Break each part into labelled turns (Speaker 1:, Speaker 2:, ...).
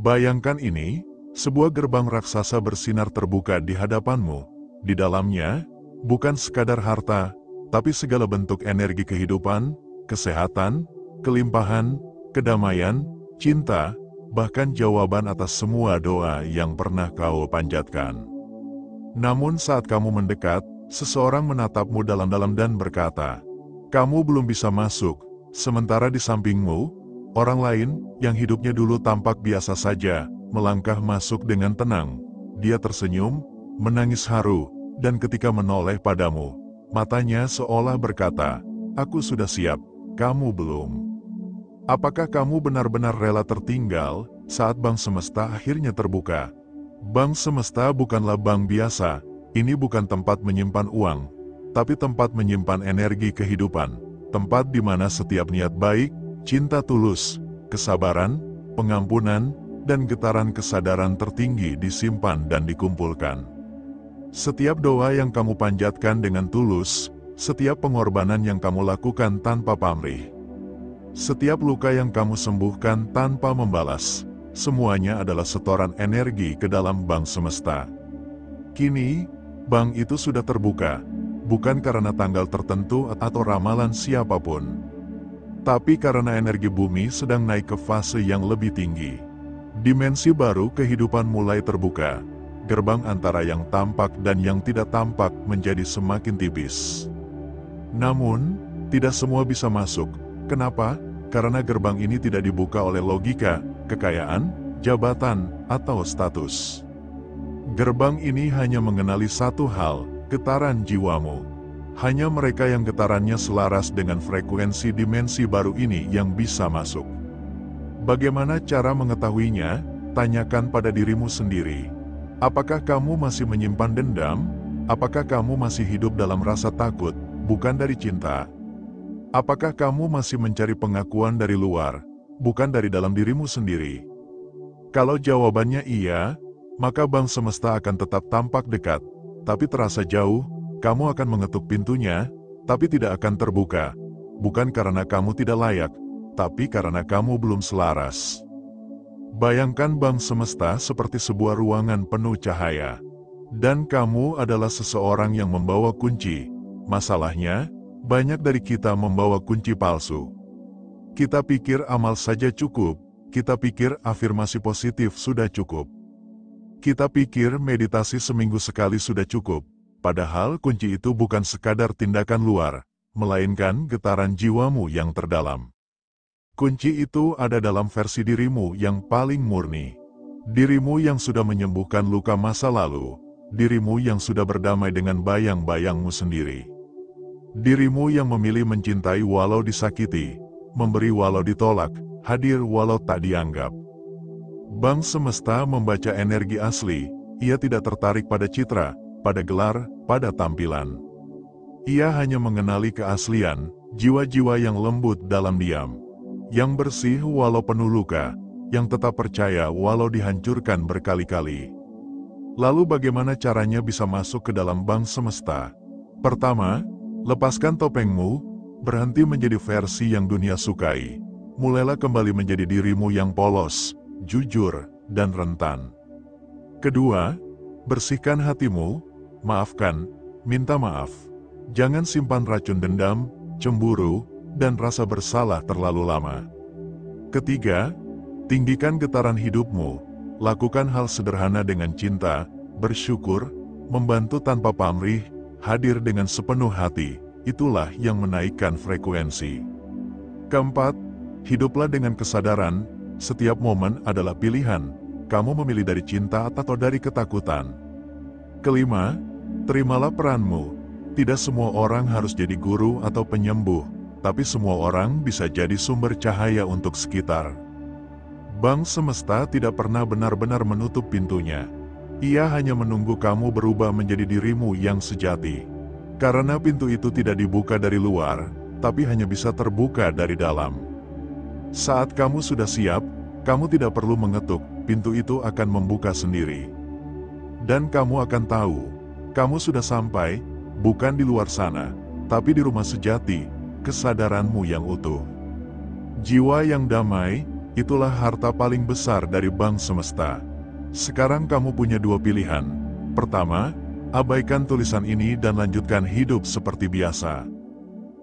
Speaker 1: Bayangkan ini, sebuah gerbang raksasa bersinar terbuka di hadapanmu. Di dalamnya, bukan sekadar harta, tapi segala bentuk energi kehidupan, kesehatan, kelimpahan, kedamaian, cinta, bahkan jawaban atas semua doa yang pernah kau panjatkan. Namun saat kamu mendekat, seseorang menatapmu dalam-dalam dan berkata, "Kamu belum bisa masuk," sementara di sampingmu, orang lain yang hidupnya dulu tampak biasa saja, melangkah masuk dengan tenang. Dia tersenyum, menangis haru, dan ketika menoleh padamu, matanya seolah berkata, "Aku sudah siap, kamu belum." Apakah kamu benar-benar rela tertinggal saat bank semesta akhirnya terbuka? Bank semesta bukanlah bank biasa, ini bukan tempat menyimpan uang, tapi tempat menyimpan energi kehidupan, tempat di mana setiap niat baik, cinta tulus, kesabaran, pengampunan, dan getaran kesadaran tertinggi disimpan dan dikumpulkan. Setiap doa yang kamu panjatkan dengan tulus, setiap pengorbanan yang kamu lakukan tanpa pamrih, setiap luka yang kamu sembuhkan tanpa membalas, semuanya adalah setoran energi ke dalam bank semesta. Kini, bank itu sudah terbuka, bukan karena tanggal tertentu atau ramalan siapapun, tapi karena energi bumi sedang naik ke fase yang lebih tinggi. Dimensi baru kehidupan mulai terbuka, gerbang antara yang tampak dan yang tidak tampak menjadi semakin tipis. Namun, tidak semua bisa masuk. Kenapa? Karena gerbang ini tidak dibuka oleh logika, kekayaan, jabatan, atau status. Gerbang ini hanya mengenali satu hal, getaran jiwamu. Hanya mereka yang getarannya selaras dengan frekuensi dimensi baru ini yang bisa masuk. Bagaimana cara mengetahuinya? Tanyakan pada dirimu sendiri. Apakah kamu masih menyimpan dendam? Apakah kamu masih hidup dalam rasa takut, bukan dari cinta? Apakah kamu masih mencari pengakuan dari luar, bukan dari dalam dirimu sendiri? Kalau jawabannya iya, maka bank semesta akan tetap tampak dekat, tapi terasa jauh. Kamu akan mengetuk pintunya, tapi tidak akan terbuka. Bukan karena kamu tidak layak, tapi karena kamu belum selaras. Bayangkan bank semesta seperti sebuah ruangan penuh cahaya. Dan kamu adalah seseorang yang membawa kunci. Masalahnya, banyak dari kita membawa kunci palsu. Kita pikir amal saja cukup, kita pikir afirmasi positif sudah cukup. Kita pikir meditasi seminggu sekali sudah cukup. Padahal kunci itu bukan sekadar tindakan luar, melainkan getaran jiwamu yang terdalam. Kunci itu ada dalam versi dirimu yang paling murni. Dirimu yang sudah menyembuhkan luka masa lalu. Dirimu yang sudah berdamai dengan bayang-bayangmu sendiri. Dirimu yang memilih mencintai walau disakiti, memberi walau ditolak, hadir walau tak dianggap. Bank semesta membaca energi asli, ia tidak tertarik pada citra, pada gelar, pada tampilan. Ia hanya mengenali keaslian, jiwa-jiwa yang lembut dalam diam. Yang bersih walau penuh luka, yang tetap percaya walau dihancurkan berkali-kali. Lalu bagaimana caranya bisa masuk ke dalam bank semesta? Pertama, lepaskan topengmu, berhenti menjadi versi yang dunia sukai. Mulailah kembali menjadi dirimu yang polos, jujur, dan rentan. Kedua, bersihkan hatimu, maafkan, minta maaf. Jangan simpan racun dendam, cemburu, dan rasa bersalah terlalu lama. Ketiga, tinggikan getaran hidupmu. Lakukan hal sederhana dengan cinta, bersyukur, membantu tanpa pamrih, hadir dengan sepenuh hati. Itulah yang menaikkan frekuensi. Keempat, hiduplah dengan kesadaran, setiap momen adalah pilihan. Kamu memilih dari cinta atau dari ketakutan. Kelima, terimalah peranmu. Tidak semua orang harus jadi guru atau penyembuh, tapi semua orang bisa jadi sumber cahaya untuk sekitar. Bank semesta tidak pernah benar-benar menutup pintunya. Ia hanya menunggu kamu berubah menjadi dirimu yang sejati. Karena pintu itu tidak dibuka dari luar, tapi hanya bisa terbuka dari dalam. Saat kamu sudah siap, kamu tidak perlu mengetuk, pintu itu akan membuka sendiri. Dan kamu akan tahu, kamu sudah sampai, bukan di luar sana, tapi di rumah sejati, kesadaranmu yang utuh. Jiwa yang damai, Itulah harta paling besar dari bank semesta. Sekarang kamu punya dua pilihan. Pertama, abaikan tulisan ini dan lanjutkan hidup seperti biasa.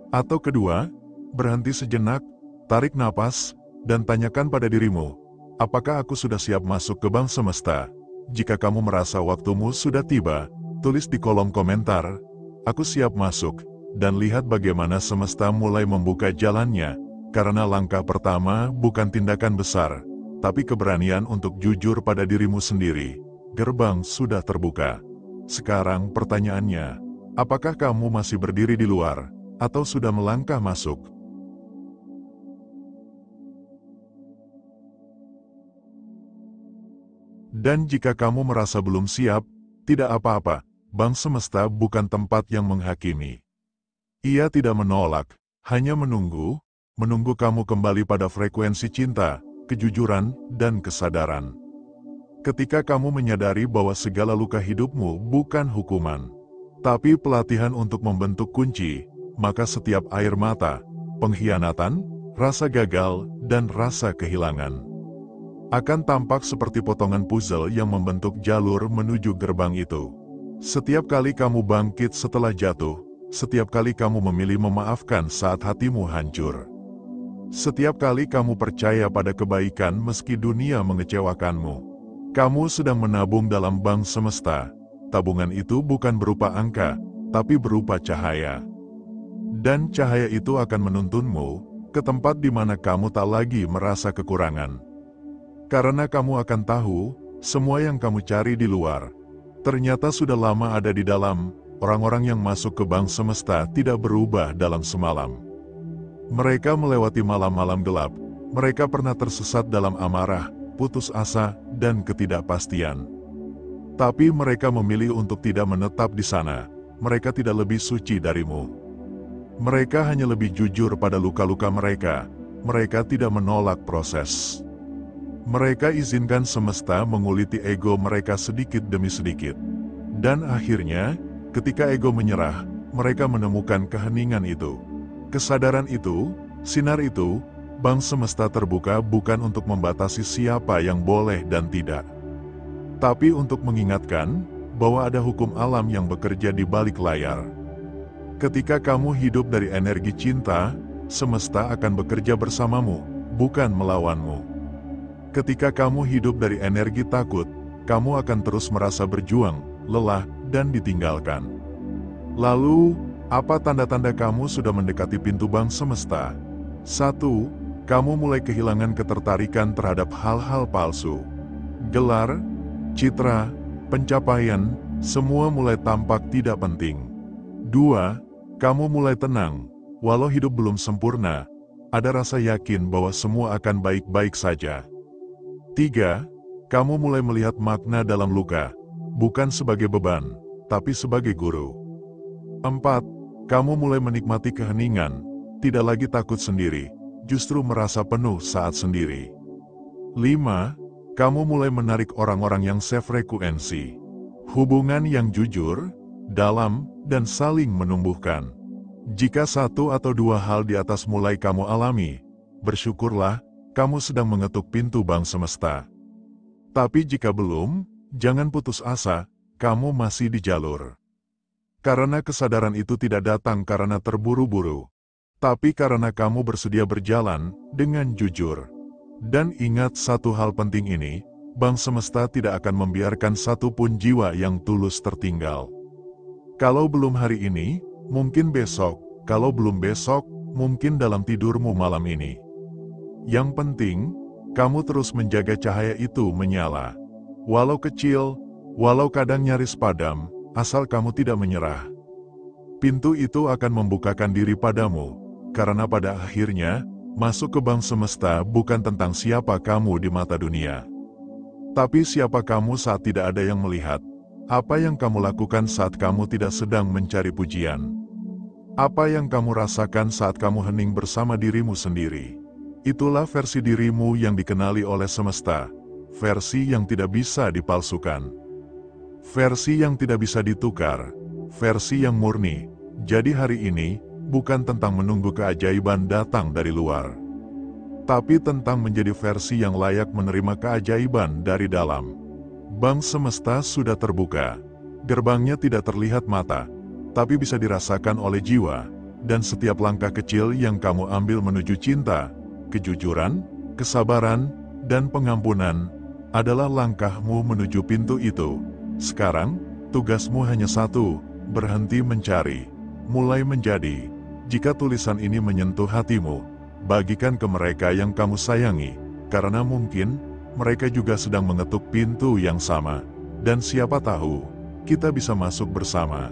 Speaker 1: Atau kedua, berhenti sejenak, tarik napas, dan tanyakan pada dirimu, apakah aku sudah siap masuk ke bank semesta? Jika kamu merasa waktumu sudah tiba, tulis di kolom komentar, aku siap masuk, dan lihat bagaimana semesta mulai membuka jalannya, karena langkah pertama bukan tindakan besar, tapi keberanian untuk jujur pada dirimu sendiri. Gerbang sudah terbuka. Sekarang pertanyaannya, apakah kamu masih berdiri di luar, atau sudah melangkah masuk? Dan jika kamu merasa belum siap, tidak apa-apa, bank semesta bukan tempat yang menghakimi. Ia tidak menolak, hanya menunggu kamu kembali pada frekuensi cinta, kejujuran, dan kesadaran. Ketika kamu menyadari bahwa segala luka hidupmu bukan hukuman, tapi pelatihan untuk membentuk kunci, maka setiap air mata, pengkhianatan, rasa gagal, dan rasa kehilangan akan tampak seperti potongan puzzle yang membentuk jalur menuju gerbang itu. Setiap kali kamu bangkit setelah jatuh, setiap kali kamu memilih memaafkan saat hatimu hancur, setiap kali kamu percaya pada kebaikan meski dunia mengecewakanmu, kamu sedang menabung dalam bank semesta. Tabungan itu bukan berupa angka, tapi berupa cahaya. Dan cahaya itu akan menuntunmu ke tempat di mana kamu tak lagi merasa kekurangan. Karena kamu akan tahu, semua yang kamu cari di luar, ternyata sudah lama ada di dalam. Orang-orang yang masuk ke bank semesta tidak berubah dalam semalam. Mereka melewati malam-malam gelap, mereka pernah tersesat dalam amarah, putus asa, dan ketidakpastian. Tapi mereka memilih untuk tidak menetap di sana. Mereka tidak lebih suci darimu. Mereka hanya lebih jujur pada luka-luka mereka. Mereka tidak menolak proses. Mereka izinkan semesta menguliti ego mereka sedikit demi sedikit. Dan akhirnya, ketika ego menyerah, mereka menemukan keheningan itu. Kesadaran itu, sinar itu, bank semesta terbuka bukan untuk membatasi siapa yang boleh dan tidak, tapi untuk mengingatkan bahwa ada hukum alam yang bekerja di balik layar. Ketika kamu hidup dari energi cinta, semesta akan bekerja bersamamu, bukan melawanmu. Ketika kamu hidup dari energi takut, kamu akan terus merasa berjuang, lelah, dan ditinggalkan. Lalu, apa tanda-tanda kamu sudah mendekati pintu bank semesta? 1. Kamu mulai kehilangan ketertarikan terhadap hal-hal palsu. Gelar, citra, pencapaian, semua mulai tampak tidak penting. 2. Kamu mulai tenang, walau hidup belum sempurna, ada rasa yakin bahwa semua akan baik-baik saja. 3. Kamu mulai melihat makna dalam luka, bukan sebagai beban, tapi sebagai guru. 4. Kamu mulai menikmati keheningan, tidak lagi takut sendiri, justru merasa penuh saat sendiri. 5. Kamu mulai menarik orang-orang yang sefrekuensi. Hubungan yang jujur, dalam, dan saling menumbuhkan. Jika satu atau dua hal di atas mulai kamu alami, bersyukurlah, kamu sedang mengetuk pintu bank semesta. Tapi jika belum, jangan putus asa, kamu masih di jalur. Karena kesadaran itu tidak datang karena terburu-buru, tapi karena kamu bersedia berjalan dengan jujur. Dan ingat satu hal penting ini, bank semesta tidak akan membiarkan satupun jiwa yang tulus tertinggal. Kalau belum hari ini, mungkin besok, kalau belum besok, mungkin dalam tidurmu malam ini. Yang penting, kamu terus menjaga cahaya itu menyala. Walau kecil, walau kadang nyaris padam, asal kamu tidak menyerah. Pintu itu akan membukakan diri padamu, karena pada akhirnya, masuk ke bank semesta bukan tentang siapa kamu di mata dunia. Tapi siapa kamu saat tidak ada yang melihat. Apa yang kamu lakukan saat kamu tidak sedang mencari pujian. Apa yang kamu rasakan saat kamu hening bersama dirimu sendiri. Itulah versi dirimu yang dikenali oleh semesta, versi yang tidak bisa dipalsukan, versi yang tidak bisa ditukar, versi yang murni. Jadi hari ini, bukan tentang menunggu keajaiban datang dari luar, tapi tentang menjadi versi yang layak menerima keajaiban dari dalam. Bank semesta sudah terbuka. Gerbangnya tidak terlihat mata, tapi bisa dirasakan oleh jiwa, dan setiap langkah kecil yang kamu ambil menuju cinta, kejujuran, kesabaran, dan pengampunan adalah langkahmu menuju pintu itu. Sekarang, tugasmu hanya satu, berhenti mencari, mulai menjadi. Jika tulisan ini menyentuh hatimu, bagikan ke mereka yang kamu sayangi, karena mungkin mereka juga sedang mengetuk pintu yang sama, dan siapa tahu, kita bisa masuk bersama.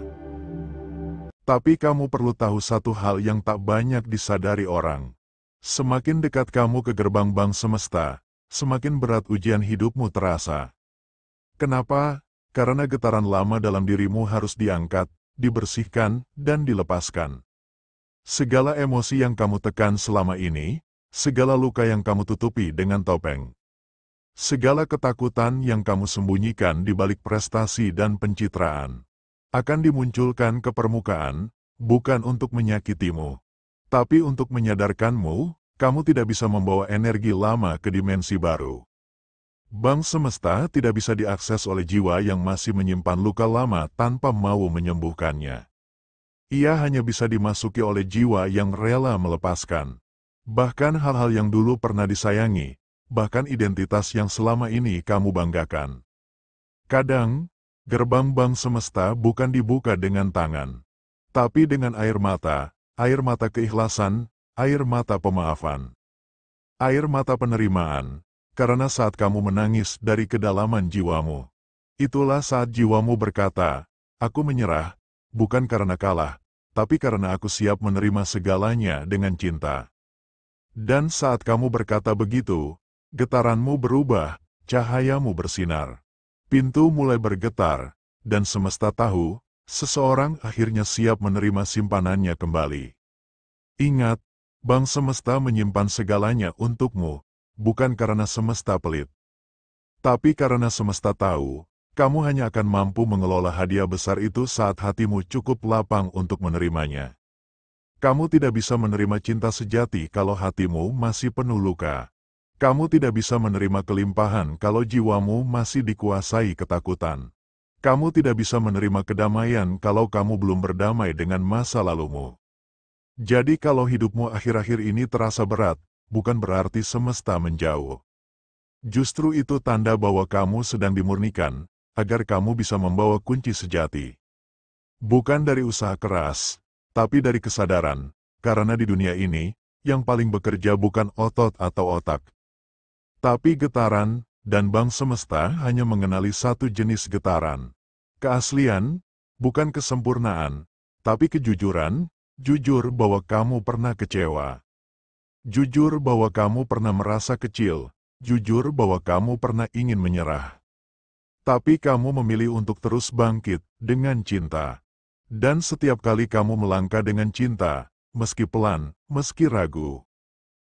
Speaker 1: Tapi kamu perlu tahu satu hal yang tak banyak disadari orang. Semakin dekat kamu ke gerbang bank semesta, semakin berat ujian hidupmu terasa. Kenapa? Karena getaran lama dalam dirimu harus diangkat, dibersihkan, dan dilepaskan. Segala emosi yang kamu tekan selama ini, segala luka yang kamu tutupi dengan topeng, segala ketakutan yang kamu sembunyikan di balik prestasi dan pencitraan, akan dimunculkan ke permukaan, bukan untuk menyakitimu, tapi untuk menyadarkanmu, kamu tidak bisa membawa energi lama ke dimensi baru. Bank semesta tidak bisa diakses oleh jiwa yang masih menyimpan luka lama tanpa mau menyembuhkannya. Ia hanya bisa dimasuki oleh jiwa yang rela melepaskan. Bahkan hal-hal yang dulu pernah disayangi, bahkan identitas yang selama ini kamu banggakan. Kadang, gerbang bank semesta bukan dibuka dengan tangan, tapi dengan air mata keikhlasan, air mata pemaafan, air mata penerimaan, karena saat kamu menangis dari kedalaman jiwamu, itulah saat jiwamu berkata, aku menyerah, bukan karena kalah, tapi karena aku siap menerima segalanya dengan cinta. Dan saat kamu berkata begitu, getaranmu berubah, cahayamu bersinar. Pintu mulai bergetar, dan semesta tahu, seseorang akhirnya siap menerima simpanannya kembali. Ingat, bank semesta menyimpan segalanya untukmu, bukan karena semesta pelit, tapi karena semesta tahu, kamu hanya akan mampu mengelola hadiah besar itu saat hatimu cukup lapang untuk menerimanya. Kamu tidak bisa menerima cinta sejati kalau hatimu masih penuh luka. Kamu tidak bisa menerima kelimpahan kalau jiwamu masih dikuasai ketakutan. Kamu tidak bisa menerima kedamaian kalau kamu belum berdamai dengan masa lalumu. Jadi kalau hidupmu akhir-akhir ini terasa berat, bukan berarti semesta menjauh. Justru itu tanda bahwa kamu sedang dimurnikan, agar kamu bisa membawa kunci sejati. Bukan dari usaha keras, tapi dari kesadaran, karena di dunia ini, yang paling bekerja bukan otot atau otak, tapi getaran, dan bank semesta hanya mengenali satu jenis getaran. Keaslian, bukan kesempurnaan, tapi kejujuran, jujur bahwa kamu pernah kecewa. Jujur bahwa kamu pernah merasa kecil, jujur bahwa kamu pernah ingin menyerah. Tapi kamu memilih untuk terus bangkit dengan cinta. Dan setiap kali kamu melangkah dengan cinta, meski pelan, meski ragu,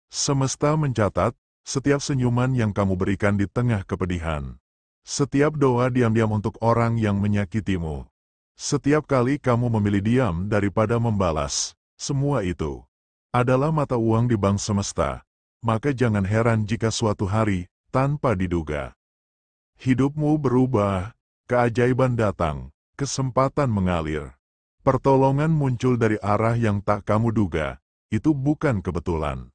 Speaker 1: semesta mencatat setiap senyuman yang kamu berikan di tengah kepedihan. Setiap doa diam-diam untuk orang yang menyakitimu. Setiap kali kamu memilih diam daripada membalas, semua itu adalah mata uang di bank semesta. Maka jangan heran jika suatu hari, tanpa diduga, hidupmu berubah, keajaiban datang, kesempatan mengalir. Pertolongan muncul dari arah yang tak kamu duga, itu bukan kebetulan.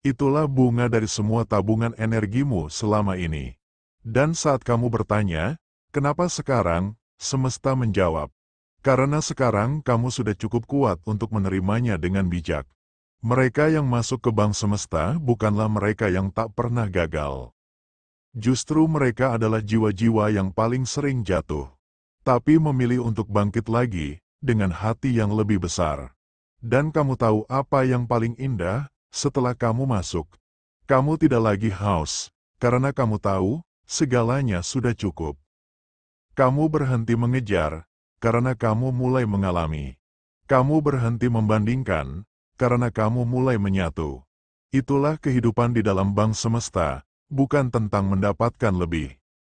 Speaker 1: Itulah bunga dari semua tabungan energimu selama ini. Dan saat kamu bertanya, kenapa sekarang, semesta menjawab, karena sekarang kamu sudah cukup kuat untuk menerimanya dengan bijak. Mereka yang masuk ke bank semesta bukanlah mereka yang tak pernah gagal. Justru mereka adalah jiwa-jiwa yang paling sering jatuh, tapi memilih untuk bangkit lagi, dengan hati yang lebih besar. Dan kamu tahu apa yang paling indah? Setelah kamu masuk, kamu tidak lagi haus, karena kamu tahu, segalanya sudah cukup. Kamu berhenti mengejar, karena kamu mulai mengalami. Kamu berhenti membandingkan, karena kamu mulai menyatu. Itulah kehidupan di dalam bank semesta, bukan tentang mendapatkan lebih,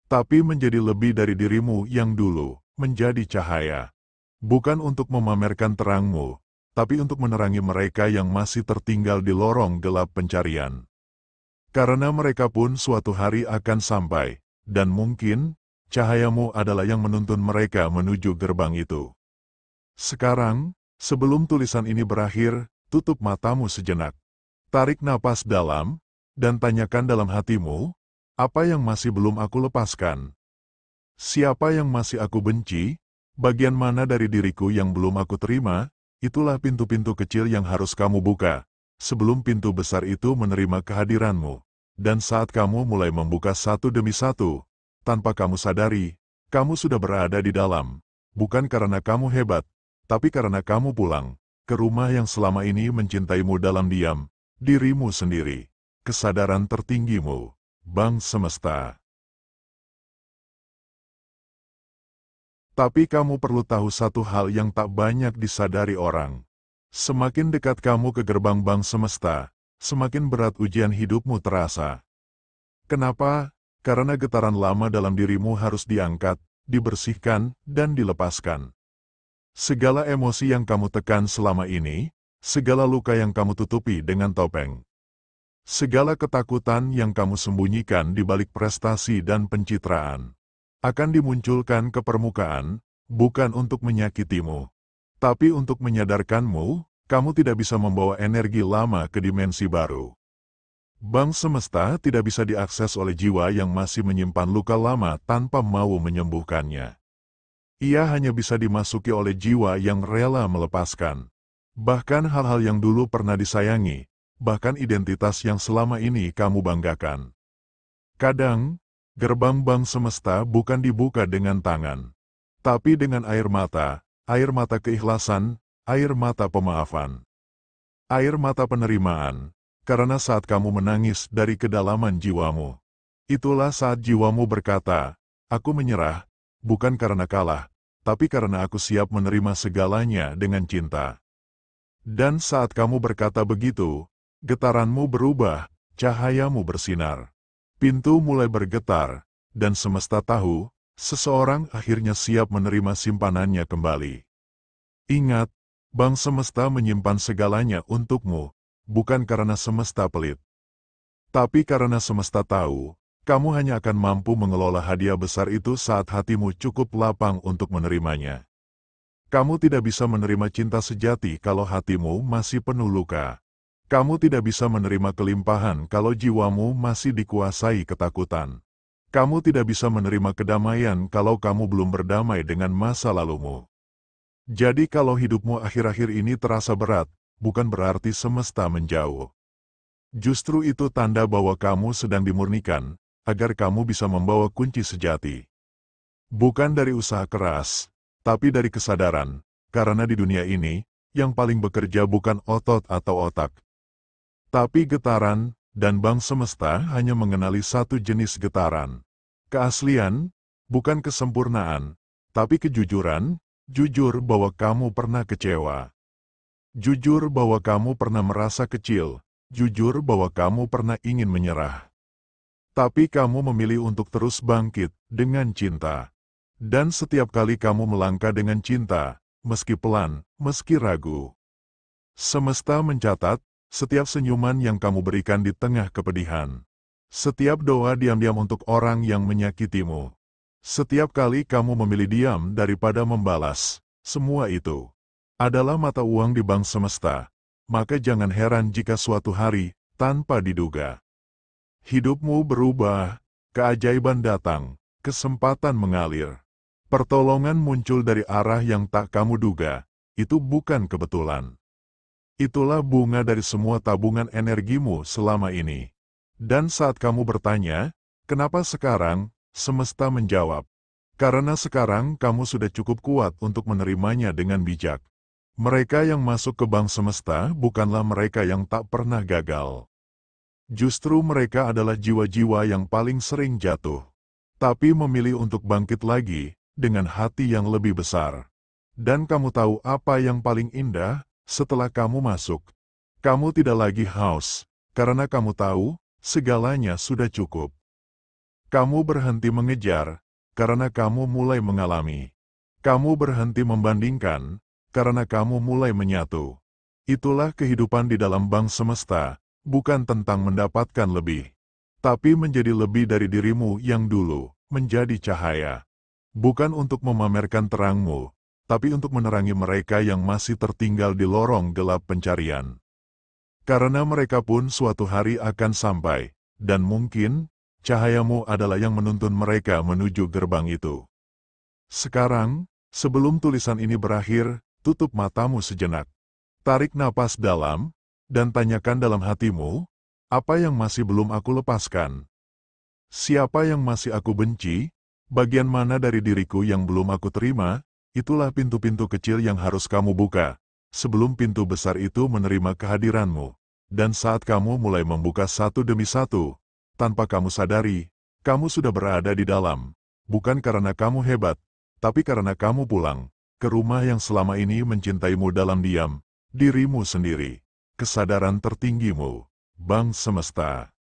Speaker 1: tapi menjadi lebih dari dirimu yang dulu, menjadi cahaya. Bukan untuk memamerkan terangmu, tapi untuk menerangi mereka yang masih tertinggal di lorong gelap pencarian. karena mereka pun suatu hari akan sampai, dan mungkin cahayamu adalah yang menuntun mereka menuju gerbang itu. Sekarang, sebelum tulisan ini berakhir, tutup matamu sejenak. Tarik napas dalam, dan tanyakan dalam hatimu, apa yang masih belum aku lepaskan? Siapa yang masih aku benci? Bagian mana dari diriku yang belum aku terima? Itulah pintu-pintu kecil yang harus kamu buka, sebelum pintu besar itu menerima kehadiranmu. Dan saat kamu mulai membuka satu demi satu, tanpa kamu sadari, kamu sudah berada di dalam. Bukan karena kamu hebat, tapi karena kamu pulang ke rumah yang selama ini mencintaimu dalam diam, dirimu sendiri, kesadaran tertinggimu, Bang Semesta. Tapi kamu perlu tahu satu hal yang tak banyak disadari orang. Semakin dekat kamu ke gerbang Bang Semesta, semakin berat ujian hidupmu terasa. Kenapa? Karena getaran lama dalam dirimu harus diangkat, dibersihkan, dan dilepaskan. Segala emosi yang kamu tekan selama ini, segala luka yang kamu tutupi dengan topeng, segala ketakutan yang kamu sembunyikan di balik prestasi dan pencitraan, akan dimunculkan ke permukaan, bukan untuk menyakitimu, tapi untuk menyadarkanmu, kamu tidak bisa membawa energi lama ke dimensi baru. Bang Semesta tidak bisa diakses oleh jiwa yang masih menyimpan luka lama tanpa mau menyembuhkannya. Ia hanya bisa dimasuki oleh jiwa yang rela melepaskan. Bahkan hal-hal yang dulu pernah disayangi, bahkan identitas yang selama ini kamu banggakan. Kadang, gerbang Bang Semesta bukan dibuka dengan tangan, tapi dengan air mata keikhlasan, air mata pemaafan, air mata penerimaan, karena saat kamu menangis dari kedalaman jiwamu, itulah saat jiwamu berkata, aku menyerah, bukan karena kalah, tapi karena aku siap menerima segalanya dengan cinta. Dan saat kamu berkata begitu, getaranmu berubah, cahayamu bersinar. Pintu mulai bergetar, dan semesta tahu, seseorang akhirnya siap menerima simpanannya kembali. Ingat, Bang Semesta menyimpan segalanya untukmu, bukan karena semesta pelit, tapi karena semesta tahu, kamu hanya akan mampu mengelola hadiah besar itu saat hatimu cukup lapang untuk menerimanya. Kamu tidak bisa menerima cinta sejati kalau hatimu masih penuh luka. Kamu tidak bisa menerima kelimpahan kalau jiwamu masih dikuasai ketakutan. Kamu tidak bisa menerima kedamaian kalau kamu belum berdamai dengan masa lalumu. Jadi kalau hidupmu akhir-akhir ini terasa berat, bukan berarti semesta menjauh. Justru itu tanda bahwa kamu sedang dimurnikan, agar kamu bisa membawa kunci sejati. Bukan dari usaha keras, tapi dari kesadaran, karena di dunia ini, yang paling bekerja bukan otot atau otak, tapi getaran, dan Bang Semesta hanya mengenali satu jenis getaran. Keaslian, bukan kesempurnaan, tapi kejujuran, jujur bahwa kamu pernah kecewa. Jujur bahwa kamu pernah merasa kecil, jujur bahwa kamu pernah ingin menyerah. Tapi kamu memilih untuk terus bangkit dengan cinta. Dan setiap kali kamu melangkah dengan cinta, meski pelan, meski ragu, semesta mencatat, setiap senyuman yang kamu berikan di tengah kepedihan, setiap doa diam-diam untuk orang yang menyakitimu, setiap kali kamu memilih diam daripada membalas, semua itu adalah mata uang di bank semesta. Maka jangan heran jika suatu hari, tanpa diduga, hidupmu berubah, keajaiban datang, kesempatan mengalir, pertolongan muncul dari arah yang tak kamu duga. Itu bukan kebetulan. Itulah bunga dari semua tabungan energimu selama ini. Dan saat kamu bertanya, kenapa sekarang? Semesta menjawab, karena sekarang kamu sudah cukup kuat untuk menerimanya dengan bijak. Mereka yang masuk ke bank semesta bukanlah mereka yang tak pernah gagal. Justru mereka adalah jiwa-jiwa yang paling sering jatuh, tapi memilih untuk bangkit lagi dengan hati yang lebih besar. Dan kamu tahu apa yang paling indah? Setelah kamu masuk, kamu tidak lagi haus, karena kamu tahu, segalanya sudah cukup. Kamu berhenti mengejar, karena kamu mulai mengalami. Kamu berhenti membandingkan, karena kamu mulai menyatu. Itulah kehidupan di dalam bank semesta, bukan tentang mendapatkan lebih, tapi menjadi lebih dari dirimu yang dulu, menjadi cahaya. Bukan untuk memamerkan terangmu, tapi untuk menerangi mereka yang masih tertinggal di lorong gelap pencarian. Karena mereka pun suatu hari akan sampai, dan mungkin, cahayamu adalah yang menuntun mereka menuju gerbang itu. Sekarang, sebelum tulisan ini berakhir, tutup matamu sejenak. Tarik napas dalam, dan tanyakan dalam hatimu, apa yang masih belum aku lepaskan? Siapa yang masih aku benci? Bagian mana dari diriku yang belum aku terima? Itulah pintu-pintu kecil yang harus kamu buka, sebelum pintu besar itu menerima kehadiranmu. Dan saat kamu mulai membuka satu demi satu, tanpa kamu sadari, kamu sudah berada di dalam. Bukan karena kamu hebat, tapi karena kamu pulang ke rumah yang selama ini mencintaimu dalam diam, dirimu sendiri, kesadaran tertinggimu, Bang Semesta.